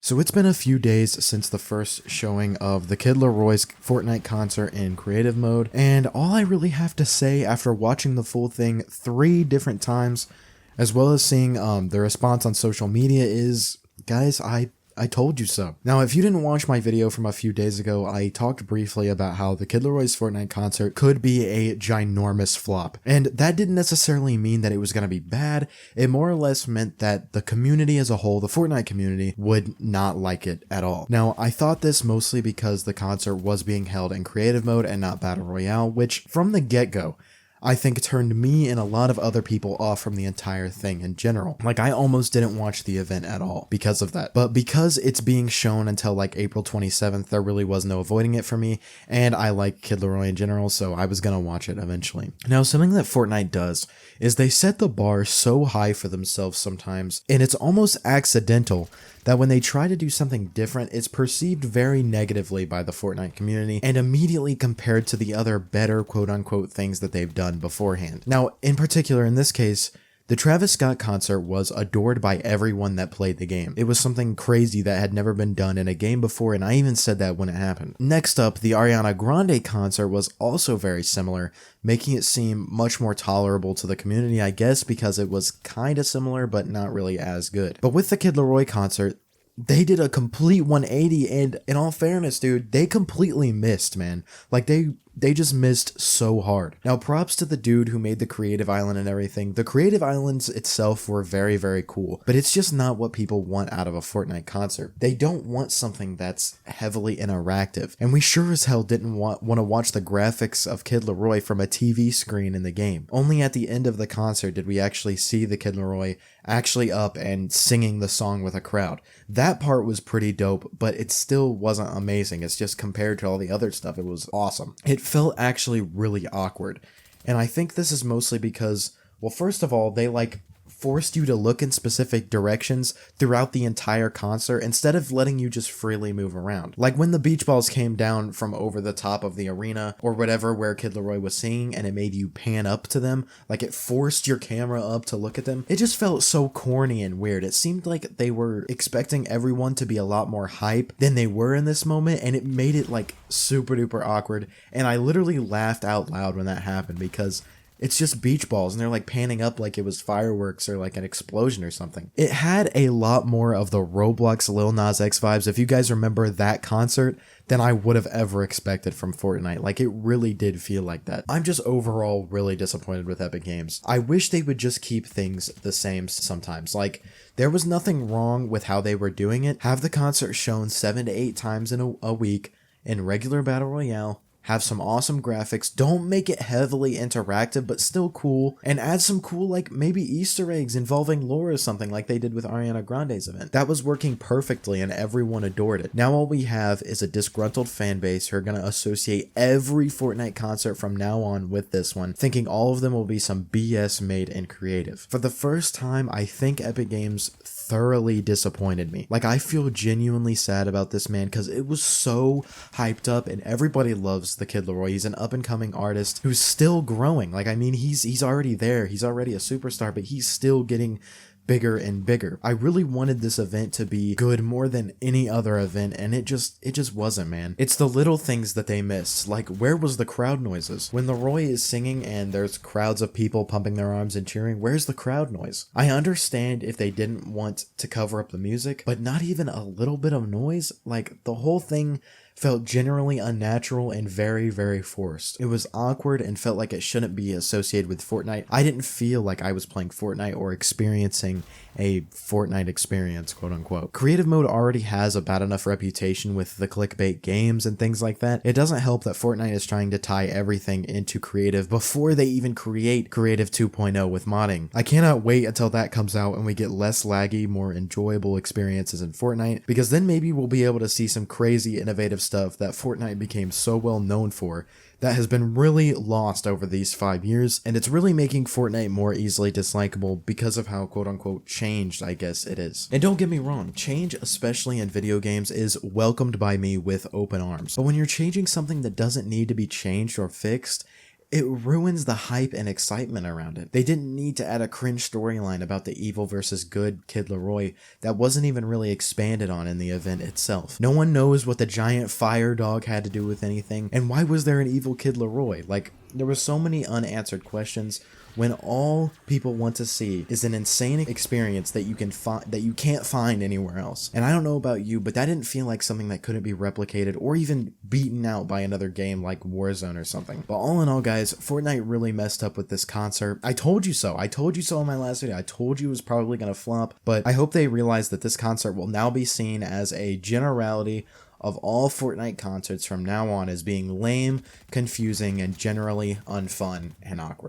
So it's been a few days since the first showing of the Kid Laroi's Fortnite concert in creative mode, and all I really have to say after watching the full thing 3 different times, as well as seeing the response on social media is, guys, I told you so. Now, if you didn't watch my video from a few days ago, I talked briefly about how the Kid Laroi's Fortnite concert could be a ginormous flop. And that didn't necessarily mean that it was going to be bad. It more or less meant that the community as a whole, the Fortnite community, would not like it at all. Now, I thought this mostly because the concert was being held in creative mode and not Battle Royale, which from the get-go, I think turned me and a lot of other people off from the entire thing in general. Like, I almost didn't watch the event at all because of that. But because it's being shown until like April 27th, there really was no avoiding it for me, and I like Kid Laroi in general, so I was gonna watch it eventually. Now, something that Fortnite does is they set the bar so high for themselves sometimes, and it's almost accidental that when they try to do something different, it's perceived very negatively by the Fortnite community and immediately compared to the other better quote-unquote things that they've done beforehand. Now, in particular, in this case, the Travis Scott concert was adored by everyone that played the game. It was something crazy that had never been done in a game before, and I even said that when it happened. Next up, the Ariana Grande concert was also very similar, making it seem much more tolerable to the community, I guess, because it was kinda similar, but not really as good. But with the Kid Laroi concert, they did a complete 180, and in all fairness, dude, they completely missed, man. Like, they just missed so hard. Now, props to the dude who made the creative island and everything. The creative islands itself were very, very cool, but it's just not what people want out of a Fortnite concert. They don't want something that's heavily interactive, and we sure as hell didn't want to watch the graphics of Kid Laroi from a TV screen in the game. Only at the end of the concert did we actually see the Kid Laroi actually up and singing the song with a crowd. That part was pretty dope, but it still wasn't amazing. It's just compared to all the other stuff, it was awesome. It felt actually really awkward, and I think this is mostly because, well, first of all, they forced you to look in specific directions throughout the entire concert instead of letting you just freely move around. Like when the beach balls came down from over the top of the arena or whatever where Kid Laroi was singing and it made you pan up to them, like it forced your camera up to look at them. It just felt so corny and weird. It seemed like they were expecting everyone to be a lot more hype than they were in this moment, and it made it like super duper awkward, and I literally laughed out loud when that happened because it's just beach balls and they're like panning up like it was fireworks or like an explosion or something. It had a lot more of the Roblox Lil Nas X vibes, if you guys remember that concert, than I would have ever expected from Fortnite. Like, it really did feel like that. I'm just overall really disappointed with Epic Games. I wish they would just keep things the same sometimes. Like, there was nothing wrong with how they were doing it. Have the concert shown 7 to 8 times in a week in regular Battle Royale. Have some awesome graphics, don't make it heavily interactive, but still cool, and add some cool, like, maybe Easter eggs involving lore or something like they did with Ariana Grande's event. That was working perfectly, and everyone adored it. Now all we have is a disgruntled fan base who are gonna associate every Fortnite concert from now on with this one, thinking all of them will be some BS made in creative. For the first time, I think Epic Games thoroughly disappointed me. Like, I feel genuinely sad about this, man, because it was so hyped up, and everybody loves the Kid Laroi. He's an up-and-coming artist who's still growing. Like, I mean, he's already there. He's already a superstar, but he's still getting bigger and bigger. I really wanted this event to be good more than any other event, and it just wasn't, man. It's the little things that they missed. Like, where was the crowd noises? When Laroi is singing and there's crowds of people pumping their arms and cheering, where's the crowd noise? I understand if they didn't want to cover up the music, but not even a little bit of noise? Like, the whole thing felt generally unnatural and very, very forced. It was awkward and felt like it shouldn't be associated with Fortnite. I didn't feel like I was playing Fortnite or experiencing a Fortnite experience, quote unquote. Creative mode already has a bad enough reputation with the clickbait games and things like that. It doesn't help that Fortnite is trying to tie everything into creative before they even create Creative 2.0 with modding. I cannot wait until that comes out and we get less laggy, more enjoyable experiences in Fortnite, because then maybe we'll be able to see some crazy innovative stuff that Fortnite became so well known for that has been really lost over these 5 years, and it's really making Fortnite more easily dislikable because of how quote-unquote changed, I guess, it is. And don't get me wrong, change, especially in video games, is welcomed by me with open arms. But when you're changing something that doesn't need to be changed or fixed, it ruins the hype and excitement around it. They didn't need to add a cringe storyline about the evil versus good Kid Laroi that wasn't even really expanded on in the event itself. No one knows what the giant fire dog had to do with anything, and why was there an evil Kid Laroi? Like, there were so many unanswered questions when all people want to see is an insane experience that you can't find anywhere else. And I don't know about you, but that didn't feel like something that couldn't be replicated or even beaten out by another game like Warzone or something. But all in all, guys, Fortnite really messed up with this concert. I told you so. I told you so in my last video. I told you it was probably gonna flop, but I hope they realize that this concert will now be seen as a generality of all Fortnite concerts from now on as being lame, confusing, and generally unfun and awkward.